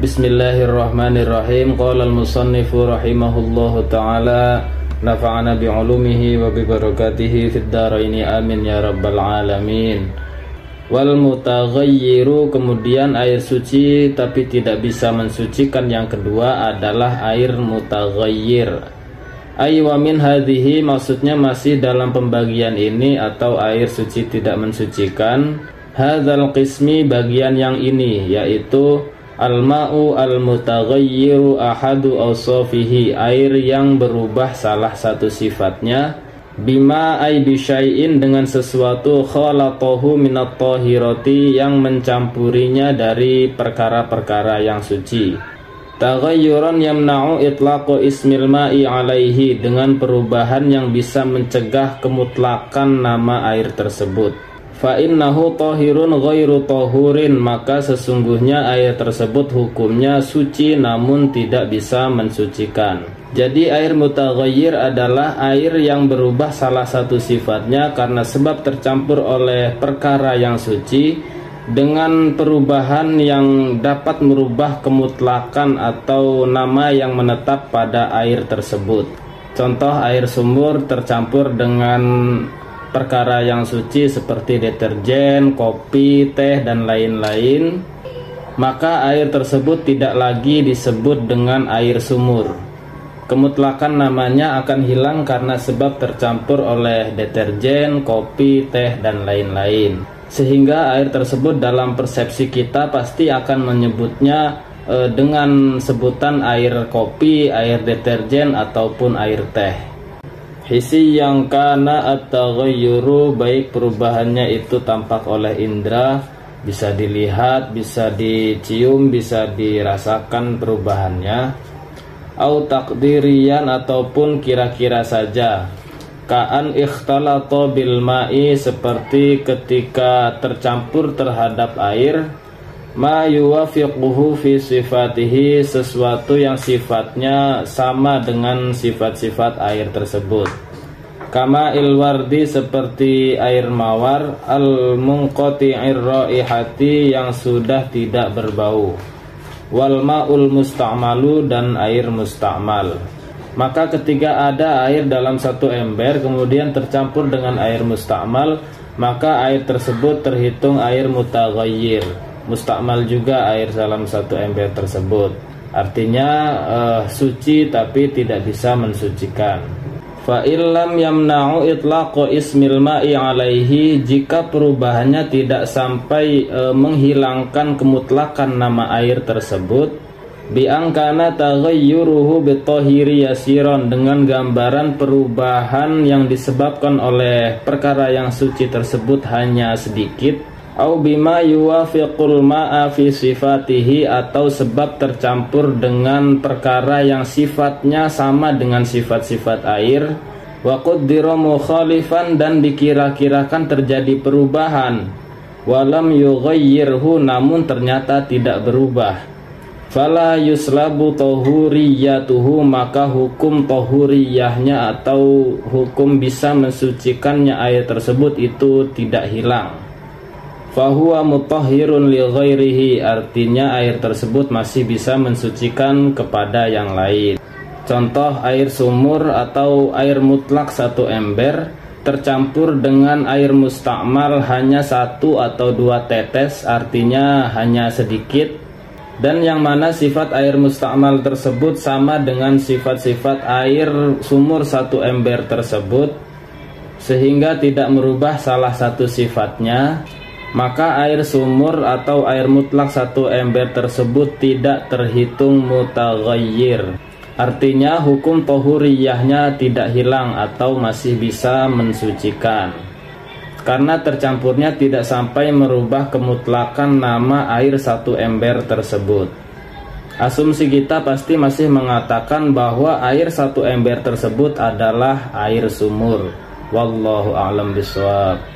Bismillahirrahmanirrahim. Qala al-musannifu rahimahullahu ta'ala, nafa'ana bi'ulumihi wa bibarakatihi fid dharaini amin ya rabbal alamin. Wal mutaghayyiru, kemudian air suci tapi tidak bisa mensucikan yang kedua adalah air mutaghayyir. Ay wa min hadhihi, maksudnya masih dalam pembagian ini atau air suci tidak mensucikan. Hadzal qismi, bagian yang ini, yaitu al-ma'u al-mutaghayyiru ahadu awsafihi, air yang berubah salah satu sifatnya, bima ay bisyai'in, dengan sesuatu khalatahu minat tahirati, yang mencampurinya dari perkara-perkara yang suci. Taghayyuran yamna'u itlaqu ismil ma'i alaihi, dengan perubahan yang bisa mencegah kemutlakan nama air tersebut. Fa innahu tahirun ghairu tahurin, maka sesungguhnya air tersebut hukumnya suci namun tidak bisa mensucikan. Jadi air mutaghayyir adalah air yang berubah salah satu sifatnya karena sebab tercampur oleh perkara yang suci dengan perubahan yang dapat merubah kemutlakan atau nama yang menetap pada air tersebut. Contoh, air sumur tercampur dengan perkara yang suci seperti deterjen, kopi, teh, dan lain-lain, maka air tersebut tidak lagi disebut dengan air sumur. Kemutlakan namanya akan hilang karena sebab tercampur oleh deterjen, kopi, teh, dan lain-lain. Sehingga air tersebut dalam persepsi kita pasti akan menyebutnya dengan sebutan air kopi, air deterjen, ataupun air teh. Hisi yang kana at-taghayyuru, baik perubahannya itu tampak oleh indera, bisa dilihat, bisa dicium, bisa dirasakan perubahannya. Au takdirian, ataupun kira-kira saja. Ka'an ikhtalata bil ma'i, seperti ketika tercampur terhadap air. Ma yuwafiquhu fi sifatihi, sesuatu yang sifatnya sama dengan sifat-sifat air tersebut. Kama ilwardi, seperti air mawar, al munqati'ir raihati, yang sudah tidak berbau. Wal ma'ul musta'malu, dan air musta'mal. Maka ketika ada air dalam satu ember kemudian tercampur dengan air musta'mal, maka air tersebut terhitung air mutaghayyir. Musta'mal juga air dalam satu ember tersebut. Artinya suci tapi tidak bisa mensucikan. Fa illam yamna'u itlaqu ismil ma'i alaihi, jika perubahannya tidak sampai menghilangkan kemutlakan nama air tersebut, bi angkana taghayyuruhu bitahiri yasiron, dengan gambaran perubahan yang disebabkan oleh perkara yang suci tersebut hanya sedikit. Au bima yuwafiqul ma'a fi sifatihi, atau sebab tercampur dengan perkara yang sifatnya sama dengan sifat-sifat air. Wa qaddira mukhalifan, dan dikira-kirakan terjadi perubahan. Walam yughayyirhu, namun ternyata tidak berubah. Fala yuslabu tahuriyatuhu, maka hukum tahuriyahnya atau hukum bisa mensucikannya air tersebut itu tidak hilang. Fahuwa mutahhirun li ghairihi, artinya air tersebut masih bisa mensucikan kepada yang lain. Contoh, air sumur atau air mutlak satu ember tercampur dengan air musta'mal hanya 1 atau 2 tetes, artinya hanya sedikit, dan yang mana sifat air musta'mal tersebut sama dengan sifat-sifat air sumur satu ember tersebut, sehingga tidak merubah salah satu sifatnya, maka air sumur atau air mutlak satu ember tersebut tidak terhitung mutaghayyir. Artinya hukum tahuriyahnya tidak hilang atau masih bisa mensucikan, karena tercampurnya tidak sampai merubah kemutlakan nama air satu ember tersebut. Asumsi kita pasti masih mengatakan bahwa air satu ember tersebut adalah air sumur. Wallahu a'lam bishawab.